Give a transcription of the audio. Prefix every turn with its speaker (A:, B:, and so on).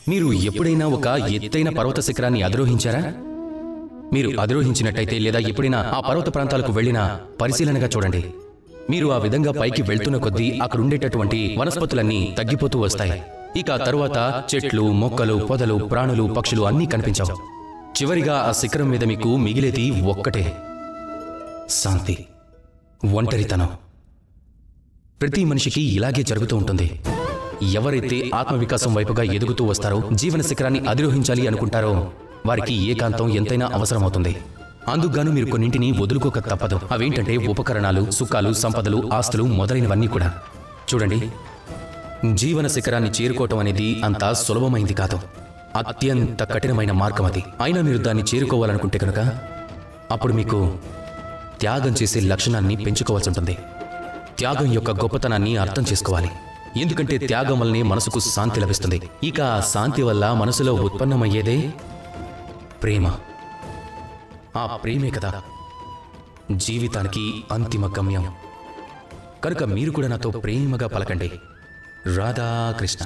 A: మీరు ఎప్పుడైనా ఒక ఎత్తైన పర్వత శిఖరాన్ని అధిరోహించారా? మీరు అధిరోహించినట్టయితే లేదా ఎప్పుడైనా ఆ పర్వత ప్రాంతాలకు వెళ్ళినా పరిశీలనగా చూడండి. మీరు ఆ విధంగా పైకి వెళ్తున్న కొద్దీ అక్కడుండేటటువంటి వనస్పతులన్నీ తగ్గిపోతూ వస్తాయి. ఇక తరువాత చెట్లు, మొక్కలు, పొదలు, ప్రాణులు, పక్షులు అన్నీ కనిపించవు. చివరిగా ఆ శిఖరం మీద మీకు మిగిలేది ఒక్కటే, శాంతి, ఒంటరితనం. ప్రతి మనిషికి ఇలాగే జరుగుతూ ఉంటుంది. ఎవరైతే ఆత్మవికాసం వైపుగా ఎదుగుతూ వస్తారో, జీవన శిఖరాన్ని అధిరోహించాలి అనుకుంటారో, వారికి ఏకాంతం ఎంతైనా అవసరమవుతుంది. అందుకుగాను మీరు కొన్నింటిని వదులుకోక తప్పదు. అవేంటంటే ఉపకరణాలు, సుఖాలు, సంపదలు, ఆస్తులు మొదలైనవన్నీ కూడా. చూడండి, జీవన శిఖరాన్ని చేరుకోవటం అనేది అంత సులభమైంది కాదు. అత్యంత కఠినమైన మార్గం అది. అయినా మీరు దాన్ని చేరుకోవాలనుకుంటే కనుక అప్పుడు మీకు త్యాగం చేసే లక్షణాన్ని పెంచుకోవాల్సి ఉంటుంది. త్యాగం యొక్క గొప్పతనాన్ని అర్థం చేసుకోవాలి. ఎందుకంటే త్యాగం వల్లనే మనసుకు శాంతి లభిస్తుంది. ఇక ఆ శాంతి వల్ల మనసులో ఉత్పన్నమయ్యేదే ప్రేమ. ఆ ప్రేమే కదా జీవితానికి అంతిమ గమ్యం. కనుక మీరు కూడా నాతో ప్రేమగా పలకండి, రాధాకృష్ణ.